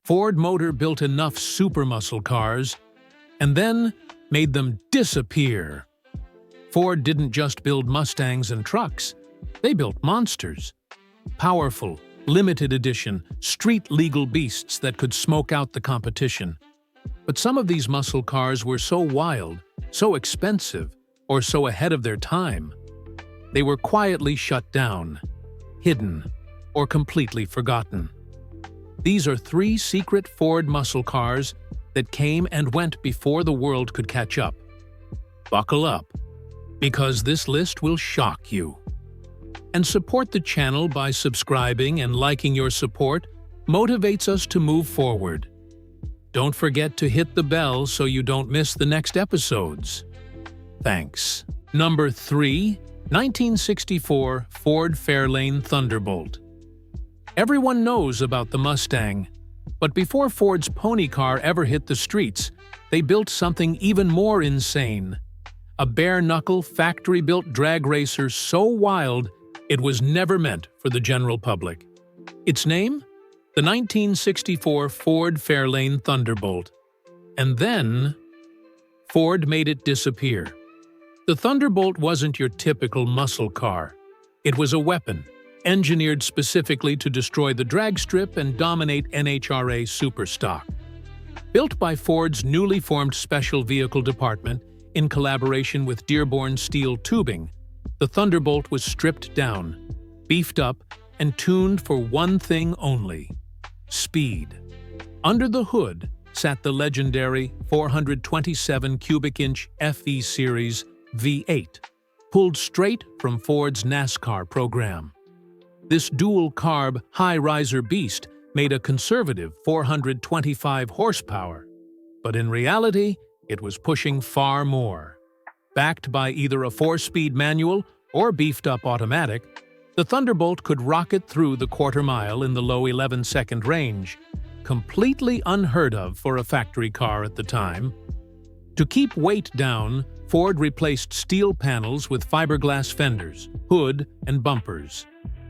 Ford Motor built enough supermuscle cars and then made them disappear. Ford didn't just build Mustangs and trucks, they built monsters. Powerful, limited edition, street-legal beasts that could smoke out the competition. But some of these muscle cars were so wild, so expensive, or so ahead of their time. They were quietly shut down, hidden, or completely forgotten. These are 3 secret Ford muscle cars that came and went before the world could catch up. Buckle up, because this list will shock you. And support the channel by subscribing and liking. Your support motivates us to move forward. Don't forget to hit the bell so you don't miss the next episodes. Thanks. Number 3, 1964 Ford Fairlane Thunderbolt. Everyone knows about the Mustang, but before Ford's pony car ever hit the streets, they built something even more insane. A bare-knuckle, factory-built drag racer so wild it was never meant for the general public. Its name? The 1964 Ford Fairlane Thunderbolt. And then, Ford made it disappear. The Thunderbolt wasn't your typical muscle car. It was a weapon, engineered specifically to destroy the drag strip and dominate NHRA superstock. Built by Ford's newly formed Special Vehicle Department in collaboration with Dearborn Steel Tubing, the Thunderbolt was stripped down, beefed up, and tuned for one thing only: speed. Under the hood sat the legendary 427 cubic inch FE Series V8, pulled straight from Ford's NASCAR program. This dual-carb, high-riser beast made a conservative 425 horsepower, but in reality, it was pushing far more. Backed by either a 4-speed manual or beefed-up automatic, the Thunderbolt could rocket through the quarter-mile in the low 11-second range, completely unheard of for a factory car at the time. To keep weight down, Ford replaced steel panels with fiberglass fenders, hood, and bumpers.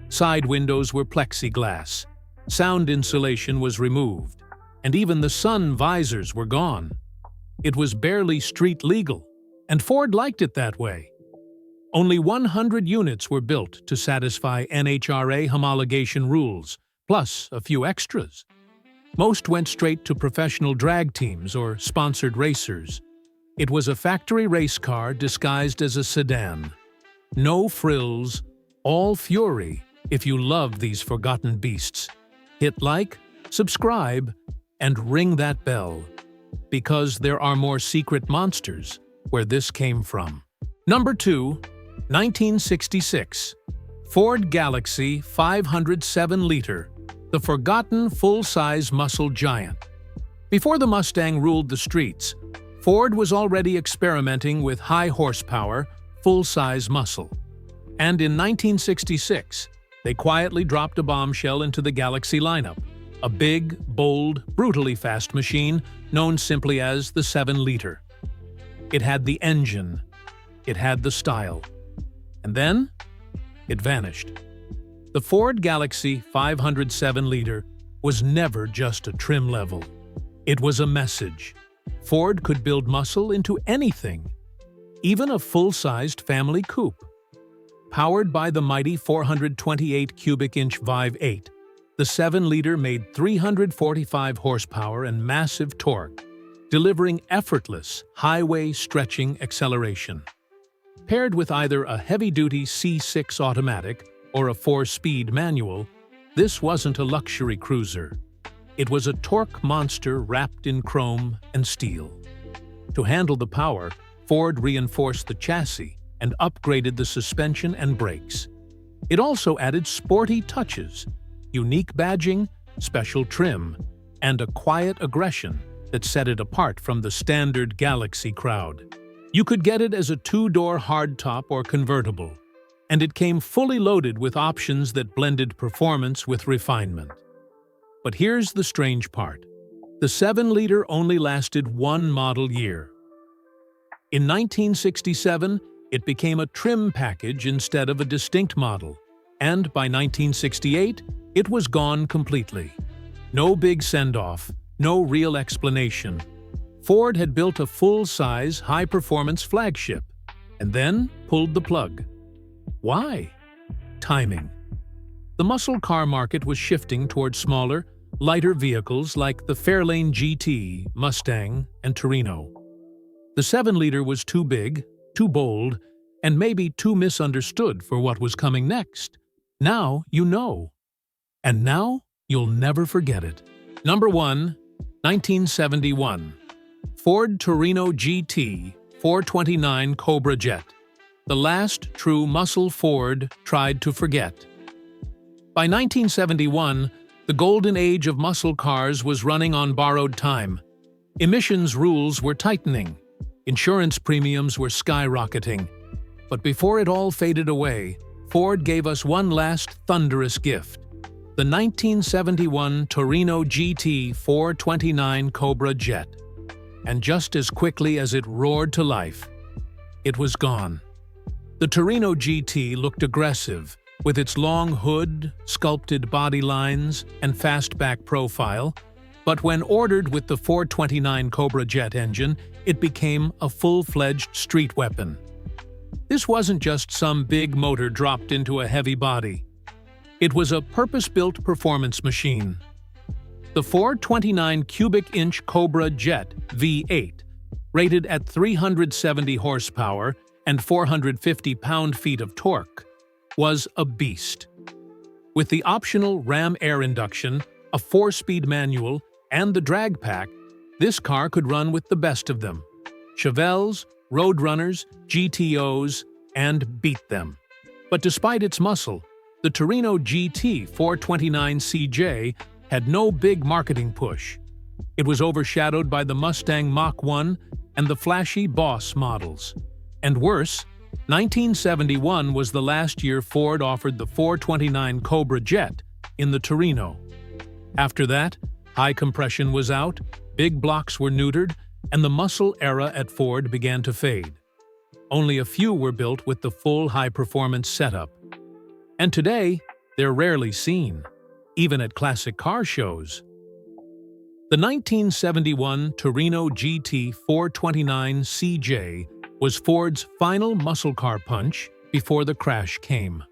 Side windows were plexiglass. Sound insulation was removed, and even the sun visors were gone. It was barely street legal, and Ford liked it that way. Only 100 units were built to satisfy NHRA homologation rules, plus a few extras. Most went straight to professional drag teams or sponsored racers. It was a factory race car disguised as a sedan. No frills, all fury if you love these forgotten beasts. Hit like, subscribe, and ring that bell, because there are more secret monsters where this came from. Number 2, 1966 Ford Galaxie 507-liter, the forgotten full-size muscle giant. Before the Mustang ruled the streets, Ford was already experimenting with high horsepower, full-size muscle. And in 1966, they quietly dropped a bombshell into the Galaxie lineup, a big, bold, brutally fast machine known simply as the 7-liter. It had the engine, it had the style, and then it vanished. The Ford Galaxie 507-liter was never just a trim level. It was a message. Ford could build muscle into anything, even a full-sized family coupe. Powered by the mighty 428 cubic inch Vive 8, the 7-liter made 345 horsepower and massive torque, delivering effortless, highway-stretching acceleration. Paired with either a heavy-duty C6 automatic or a 4-speed manual, this wasn't a luxury cruiser. It was a torque monster wrapped in chrome and steel. To handle the power, Ford reinforced the chassis and upgraded the suspension and brakes. It also added sporty touches, unique badging, special trim, and a quiet aggression that set it apart from the standard Galaxie crowd. You could get it as a 2-door hardtop or convertible, and it came fully loaded with options that blended performance with refinement. But here's the strange part. The 7-liter only lasted one model year. In 1967, it became a trim package instead of a distinct model, and by 1968, it was gone completely. No big send-off, no real explanation. Ford had built a full-size, high-performance flagship, and then pulled the plug. Why? Timing. The muscle car market was shifting toward smaller, lighter vehicles like the Fairlane GT, Mustang, and Torino. The 7-liter was too big, too bold, and maybe too misunderstood for what was coming next. Now you know. And now you'll never forget it. Number 1, 1971. Ford Torino GT 429 Cobra Jet. The last true muscle Ford tried to forget. By 1971, the golden age of muscle cars was running on borrowed time. Emissions rules were tightening. Insurance premiums were skyrocketing. But before it all faded away, Ford gave us one last thunderous gift. The 1971 Torino GT 429 Cobra Jet. And just as quickly as it roared to life, it was gone. The Torino GT looked aggressive, with its long hood, sculpted body lines, and fastback profile, but when ordered with the 429 Cobra Jet engine, it became a full-fledged street weapon. This wasn't just some big motor dropped into a heavy body. It was a purpose-built performance machine. The 429 cubic-inch Cobra Jet V8, rated at 370 horsepower and 450 pound-feet of torque, was a beast. With the optional ram air induction, a 4-speed manual, and the drag pack, this car could run with the best of them: Chevelles, Roadrunners, GTOs, and beat them. But despite its muscle, the Torino GT 429 CJ had no big marketing push. It was overshadowed by the Mustang Mach-1 and the flashy Boss models. And worse, 1971 was the last year Ford offered the 429 Cobra Jet in the Torino. After that, high compression was out, big blocks were neutered, and the muscle era at Ford began to fade. Only a few were built with the full high-performance setup. And today, they're rarely seen, even at classic car shows. The 1971 Torino GT 429 CJ was Ford's final muscle car punch before the crash came.